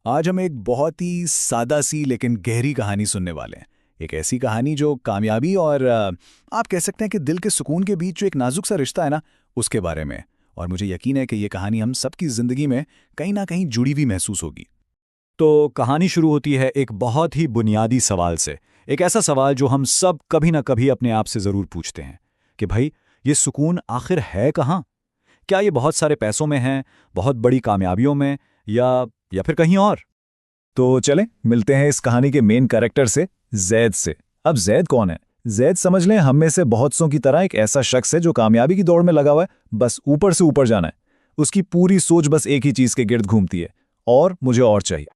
आज हम एक बहुत ही सादा सी लेकिन गहरी कहानी सुनने वाले हैं। एक ऐसी कहानी जो कामयाबी और आप कह सकते हैं कि दिल के सुकून के बीच जो एक नाजुक सा रिश्ता है ना, उसके बारे में। और मुझे यकीन है कि ये कहानी हम सबकी ज़िंदगी में कहीं ना कहीं जुड़ी हुई महसूस होगी। तो कहानी शुरू होती है एक बहुत ही बुनियादी सवाल से। एक ऐसा सवाल जो हम सब कभी ना कभी अपने आप से ज़रूर पूछते हैं कि भाई, ये सुकून आखिर है कहाँ? क्या ये बहुत सारे पैसों में है, बहुत बड़ी कामयाबियों में, या फिर कहीं और? तो चलें मिलते हैं इस कहानी के मेन कैरेक्टर से, जैद से। अब जैद कौन है? जैद समझ लें हम में से बहुत सौ की तरह एक ऐसा शख्स है जो कामयाबी की दौड़ में लगा हुआ है, बस ऊपर से ऊपर जाना है। उसकी पूरी सोच बस एक ही चीज़ के गिर्द घूमती है, और मुझे और चाहिए।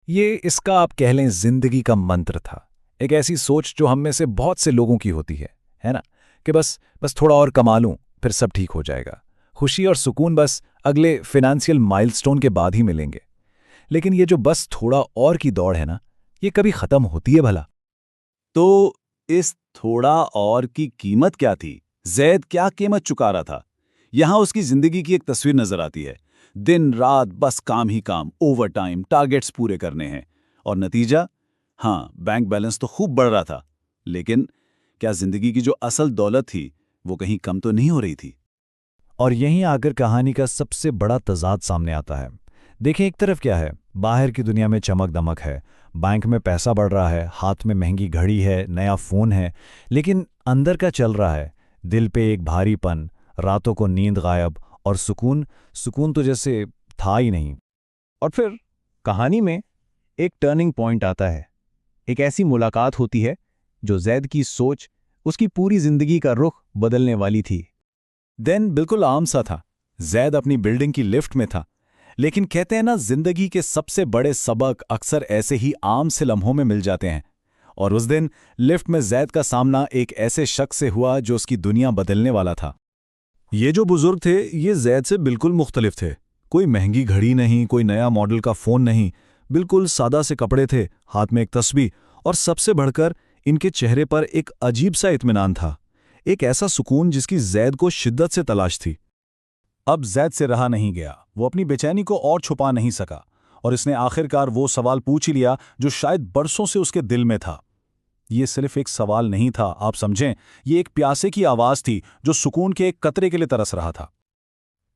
ये इसका आप कह लें जिंदगी का मंत्र था। एक ऐसी सोच जो हम में से बहुत से लोगों की होती है ना, कि बस बस थोड़ा और कमा लूं फिर सब ठीक हो जाएगा। खुशी और सुकून बस अगले फिनेंशियल माइलस्टोन के बाद ही मिलेंगे। लेकिन ये जो बस थोड़ा और की दौड़ है ना, ये कभी खत्म होती है भला? तो इस थोड़ा और की कीमत क्या थी? जैद क्या कीमत चुका रहा था? यहां उसकी जिंदगी की एक तस्वीर नजर आती है। दिन रात बस काम ही काम, ओवर टाइम, टारगेट्स पूरे करने हैं। और नतीजा? हाँ, बैंक बैलेंस तो खूब बढ़ रहा था, लेकिन क्या जिंदगी की जो असल दौलत थी वो कहीं कम तो नहीं हो रही थी? और यहीं आकर कहानी का सबसे बड़ा तजाद सामने आता है। देखें, एक तरफ क्या है, बाहर की दुनिया में चमक दमक है, बैंक में पैसा बढ़ रहा है, हाथ में महंगी घड़ी है, नया फोन है। लेकिन अंदर का चल रहा है, दिल पे एक भारीपन, रातों को नींद गायब, और सुकून सुकून तो जैसे था ही नहीं। और फिर कहानी में एक टर्निंग पॉइंट आता है। एक ऐसी मुलाकात होती है जो जैद की सोच, उसकी पूरी जिंदगी का रुख बदलने वाली थी। दिन बिल्कुल आम सा था। जैद अपनी बिल्डिंग की लिफ्ट में था। लेकिन कहते हैं ना, जिंदगी के सबसे बड़े सबक अक्सर ऐसे ही आम से लम्हों में मिल जाते हैं। और उस दिन लिफ्ट में जैद का सामना एक ऐसे शख्स से हुआ जो उसकी दुनिया बदलने वाला था। ये जो बुजुर्ग थे, ये जैद से बिल्कुल मुख्तलिफ थे। कोई महंगी घड़ी नहीं, कोई नया मॉडल का फोन नहीं, बिल्कुल सादा से कपड़े थे, हाथ में एक तस्बीह, और सबसे बढ़कर इनके चेहरे पर एक अजीब सा इत्मीनान था। एक ऐसा सुकून जिसकी जैद को शिद्दत से तलाश थी। अब जैद से रहा नहीं गया। वो अपनी बेचैनी को और छुपा नहीं सका, और इसने आखिरकार वो सवाल पूछ ही लिया जो शायद बरसों से उसके दिल में था। ये सिर्फ एक सवाल नहीं था, आप समझें, ये एक प्यासे की आवाज थी जो सुकून के एक कतरे के लिए तरस रहा था।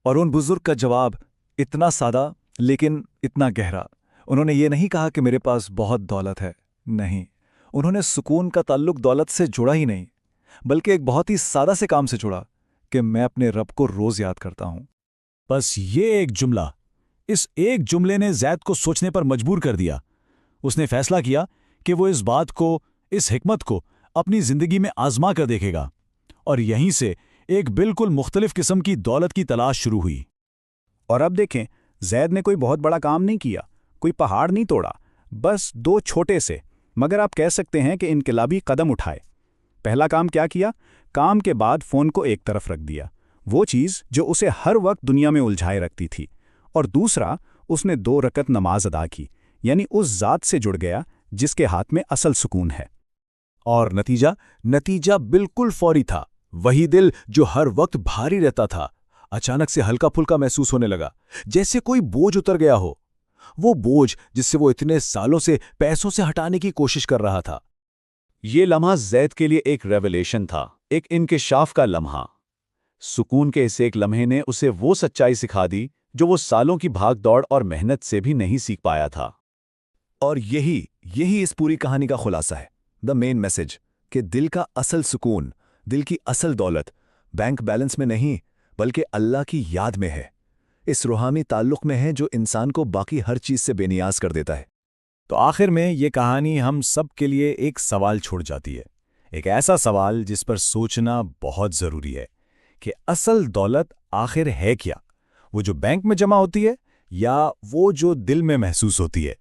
और उन बुजुर्ग का जवाब इतना सादा लेकिन इतना गहरा। उन्होंने ये नहीं कहा कि मेरे पास बहुत दौलत है, नहीं। उन्होंने सुकून का ताल्लुक दौलत से जुड़ा ही नहीं, बल्कि एक बहुत ही सादा से काम से जुड़ा, कि मैं अपने रब को रोज याद करता हूं। बस ये एक जुमला, इस एक जुमले ने जैद को सोचने पर मजबूर कर दिया। उसने फैसला किया कि वो इस बात को, इस हिकमत को अपनी जिंदगी में आजमा कर देखेगा। और यहीं से एक बिल्कुल मुख्तलिफ किस्म की दौलत की तलाश शुरू हुई। और अब देखें, जैद ने कोई बहुत बड़ा काम नहीं किया, कोई पहाड़ नहीं तोड़ा, बस दो छोटे से, मगर आप कह सकते हैं कि इनकलाबी कदम उठाए। पहला काम क्या किया? काम के बाद फोन को एक तरफ रख दिया, वो चीज़ जो उसे हर वक्त दुनिया में उलझाए रखती थी। और दूसरा, उसने 2 रकत नमाज अदा की, यानी उस ज़ात से जुड़ गया जिसके हाथ में असल सुकून है। और नतीजा बिल्कुल फौरी था। वही दिल जो हर वक्त भारी रहता था, अचानक से हल्का फुल्का महसूस होने लगा, जैसे कोई बोझ उतर गया हो। वो बोझ जिससे वो इतने सालों से पैसों से हटाने की कोशिश कर रहा था। ये लम्हा जैद के लिए एक रेवलेशन था, एक इंकिशाफ का लम्हा। सुकून के इस एक लम्हे ने उसे वो सच्चाई सिखा दी जो वो सालों की भाग दौड़ और मेहनत से भी नहीं सीख पाया था। और यही इस पूरी कहानी का खुलासा है, द मेन मैसेज, कि दिल का असल सुकून, दिल की असल दौलत बैंक बैलेंस में नहीं, बल्कि अल्लाह की याद में है। इस रूहानी ताल्लुक में है जो इंसान को बाकी हर चीज से बेनियाज कर देता है। तो आखिर में ये कहानी हम सब के लिए एक सवाल छोड़ जाती है। एक ऐसा सवाल जिस पर सोचना बहुत जरूरी है कि असल दौलत आखिर है क्या? वो जो बैंक में जमा होती है, या वो जो दिल में महसूस होती है?